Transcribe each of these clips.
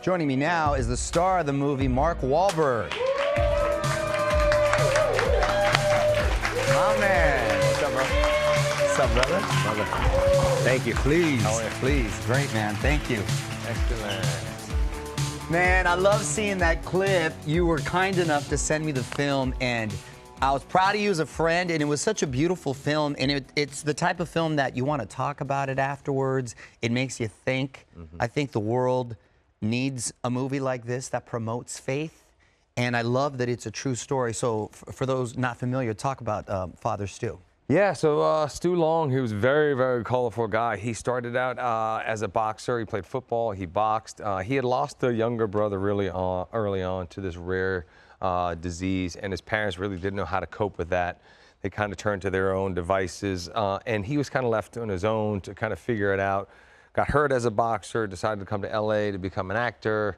Joining me now is the star of the movie, Mark Wahlberg. My man. What's up, bro? What's up, brother? Thank you. Please. How are you? Please. Great, man. Thank you. Excellent. Man, I love seeing that clip. You were kind enough to send me the film, and I was proud of you as a friend, and it was such a beautiful film, and it's the type of film that you want to talk about it afterwards. It makes you think. I think the world needs a movie like this that promotes faith, and I love that it's a true story. So for those not familiar, talk about Father Stu. Yeah, so Stu Long, he was a very, very colorful guy. He started out as a boxer. He played football. He boxed. He had lost a younger brother really early on to this rare disease, and his parents really didn't know how to cope with that. They kind of turned to their own devices, and he was kind of left on his own to kind of figure it out. Got hurt as a boxer, decided to come to LA to become an actor.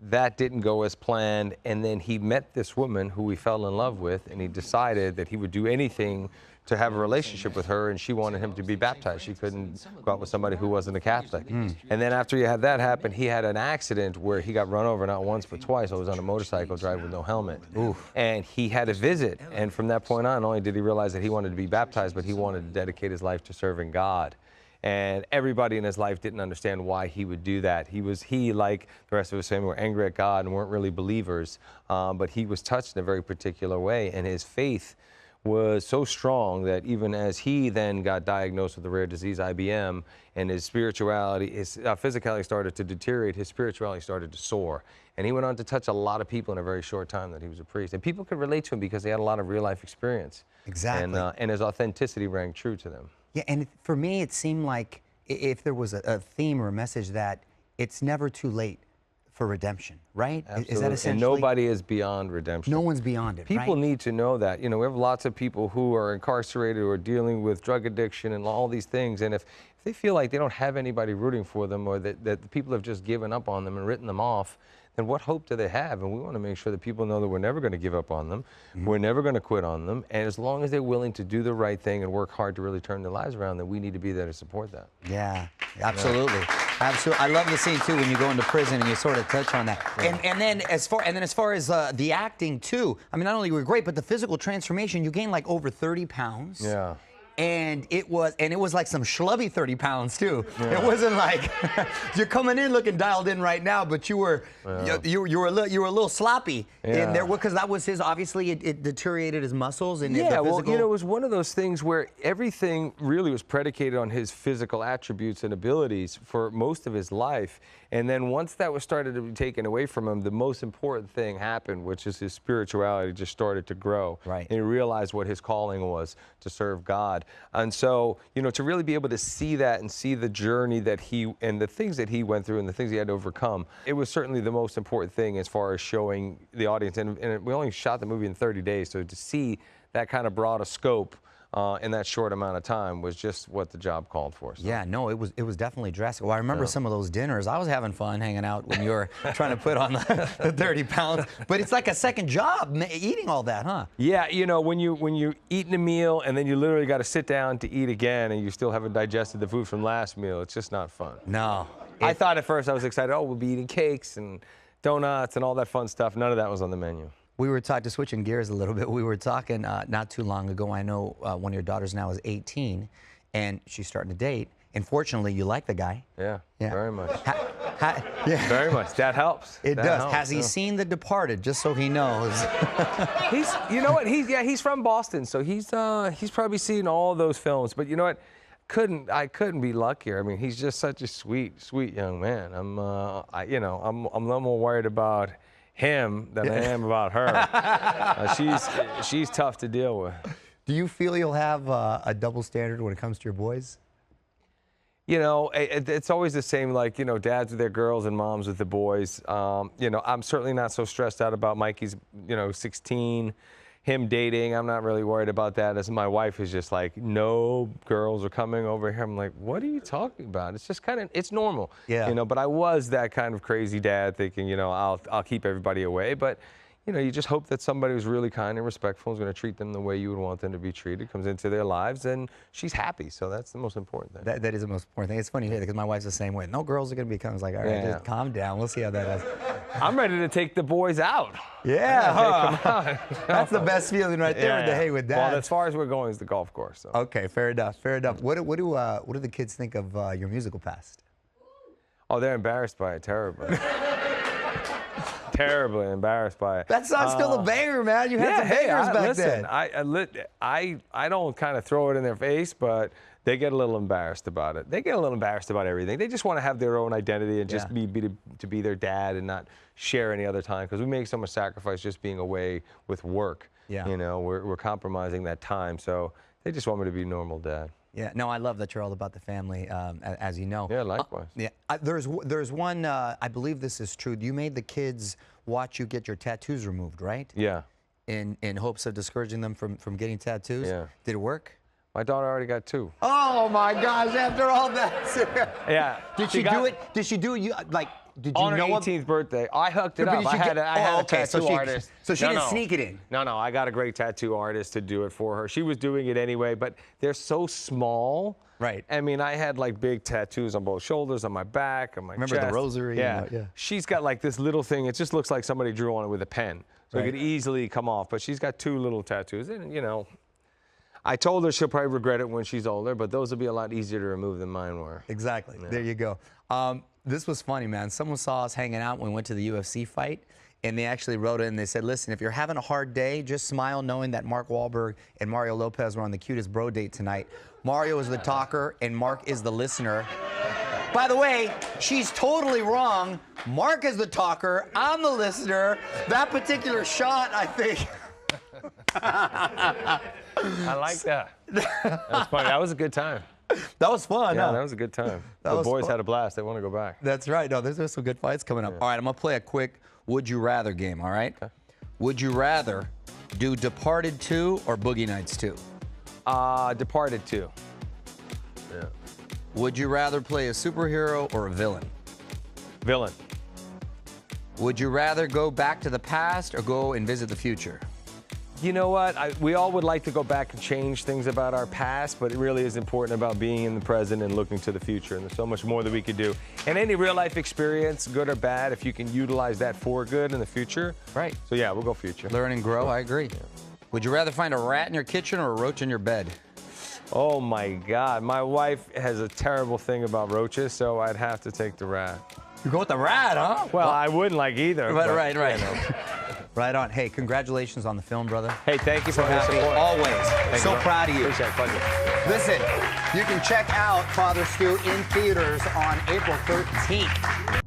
That didn't go as planned, and then he met this woman who he fell in love with, and he decided that he would do anything to have a relationship with her, and she wanted him to be baptized. She couldn't go out with somebody who wasn't a Catholic. And then after he had that happen, he had an accident where he got run over not once but twice. He was on a motorcycle driving with no helmet. And he had a visit, and from that point on, not only did he realize that he wanted to be baptized, but he wanted to dedicate his life to serving God. And everybody in his life didn't understand why he would do that. He, like the rest of his family, were angry at God and weren't really believers, but he was touched in a very particular way, and his faith was so strong that even as he then got diagnosed with a rare disease, IBM, and his spirituality, his physicality started to deteriorate, his spirituality started to soar. And he went on to touch a lot of people in a very short time that he was a priest. And people could relate to him because he had a lot of real-life experience. Exactly. And his authenticity rang true to them. Yeah, and for me, it seemed like if there was a theme or a message that it's never too late for redemption, right? Absolutely. Is that essentially? And nobody is beyond redemption. No one's beyond it, People right? need to know that. You know, we have lots of people who are incarcerated or dealing with drug addiction and all these things. And if they feel like they don't have anybody rooting for them, or that the people have just given up on them and written them off, then what hope do they have? And we want to make sure that people know that we're never going to give up on them. We're never going to quit on them. And as long as they're willing to do the right thing and work hard to really turn their lives around, then we need to be there to support that. Yeah, absolutely. Yeah. Absolutely. I love the scene too when you go into prison and you sort of touch on that. Yeah. And then as far as the acting too, I mean, not only were you great, but the physical transformation, you gained like over 30 pounds. Yeah. And it was like some schlubby 30 pounds too. Yeah. It wasn't like you're coming in looking dialed in right now, but you were you were a little sloppy in there, because that was his. Obviously, it deteriorated his muscles and yeah. the Well, physical. you know, it was one of those things where everything really was predicated on his physical attributes and abilities for most of his life. And then once that was started to be taken away from him, the most important thing happened, which is his spirituality just started to grow. Right. And he realized what his calling was, to serve God. And so, you know, to really be able to see that and see the journey that and the things that he went through and the things he had to overcome, it was certainly the most important thing as far as showing the audience. And we only shot the movie in 30 days, so to see that kind of broad a scope in that short amount of time was just what the job called for. So. Yeah, no, it was definitely drastic. Well, I remember some of those dinners. I was having fun hanging out when you were trying to put on the 30 pounds. But it's like a second job eating all that, huh? Yeah, you know, when you're eating a meal and then you literally got to sit down to eat again and you still haven't digested the food from last meal, it's just not fun. No. I thought at first I was excited, oh, we'll be eating cakes and donuts and all that fun stuff. None of that was on the menu. We were talking, switching gears a little bit, we were talking not too long ago. I know one of your daughters now is 18, and she's starting to date. And fortunately, you like the guy. Yeah, very much. Yeah. Very much. That helps. It that does. helps, Has he seen The Departed, just so he knows? You know what? He's from Boston, so he's probably seen all those films. But you know what? I couldn't be luckier. I mean, he's just such a sweet young man. I'm a little more worried about him than I am about her. She's tough to deal with. Do you feel you'll have a double standard when it comes to your boys? You know, it's always the same, like, you know, dads with their girls and moms with the boys. You know, I'm certainly not so stressed out about Mikey's, 16, him dating. I'm not really worried about that. As my wife is just like, no girls are coming over here. I'm like, what are you talking about? It's just it's normal. Yeah. You know, but I was that kind of crazy dad thinking, I'll keep everybody away. But, you know, you just hope that somebody who's really kind and respectful is going to treat them the way you would want them to be treated, comes into their lives, and she's happy. So that's the most important thing. That is the most important thing. It's funny because my wife's the same way. No girls are going to be coming. It's like, all right, just calm down. We'll see how that is. I'm ready to take the boys out. Yeah, Hey, come on. That's the best feeling right there. Hey, with that. Well, as far as we're going is the golf course. So. Okay, fair enough. Fair enough. What do the kids think of your musical past? Oh, they're embarrassed by it terribly. Terribly embarrassed by it. That song's still a banger, man. You had some bangers back then. I don't kind of throw it in their face, but they get a little embarrassed about it. They get a little embarrassed about everything. They just want to have their own identity and just be their dad and not share any other time, because we make so much sacrifice just being away with work. Yeah. You know, we're compromising that time, so they just want me to be a normal dad. Yeah, no, I love that you're all about the family, as you know. Yeah, likewise. There's one, I believe this is true. You made the kids watch you get your tattoos removed, right? Yeah. In hopes of discouraging them from getting tattoos? Yeah. Did it work? My daughter already got 2. Oh my gosh, after all that. Yeah. Did she do it? Did she do it? Did you on her know 18th birthday, I hooked it But up. I had a tattoo artist. So she didn't sneak it in. No, I got a great tattoo artist to do it for her. She was doing it anyway, but they're so small. Right. I mean, I had like big tattoos on both shoulders, on my back, on my chest. Remember the rosary? Yeah. Yeah. She's got like this little thing. It just looks like somebody drew on it with a pen. So Right. it could easily come off. But she's got 2 little tattoos. And, you know, I told her she'll probably regret it when she's older, but those will be a lot easier to remove than mine were. Exactly. Yeah. There you go. This was funny, man. Someone saw us hanging out when we went to the UFC fight, and they actually wrote in and they said, listen, if you're having a hard day, just smile knowing that Mark Wahlberg and Mario Lopez were on the cutest bro date tonight. Mario is the talker, and Mark is the listener. By the way, she's totally wrong. Mark is the talker. I'm the listener. That particular shot, I think. I like that. That was funny. That was a good time. That was fun, Yeah, huh? that was a good time. The boys had a blast. They want to go back. That's right. No, there's some good fights coming up. All right, I'm going to play a quick Would You Rather game, all right? Okay. Would you rather do Departed 2 or Boogie Nights 2? Departed 2. Yeah. Would you rather play a superhero or a villain? Villain. Would you rather go back to the past or go and visit the future? You know what? We all would like to go back and change things about our past, but it really is important about being in the present and looking to the future. And there's so much more that we could do. And any real life experience, good or bad, if you can utilize that for good in the future. Right. So yeah, we'll go future. Learn and grow, I agree. Yeah. Would you rather find a rat in your kitchen or a roach in your bed? Oh my God. My wife has a terrible thing about roaches, so I'd have to take the rat. You go with the rat, huh? Well, I wouldn't like either. Right. Right on. Hey, congratulations on the film, brother. Hey, thank you for your support. Always. So proud of you. Appreciate it. Thank you. Listen, you can check out Father Stu in theaters on April 13th.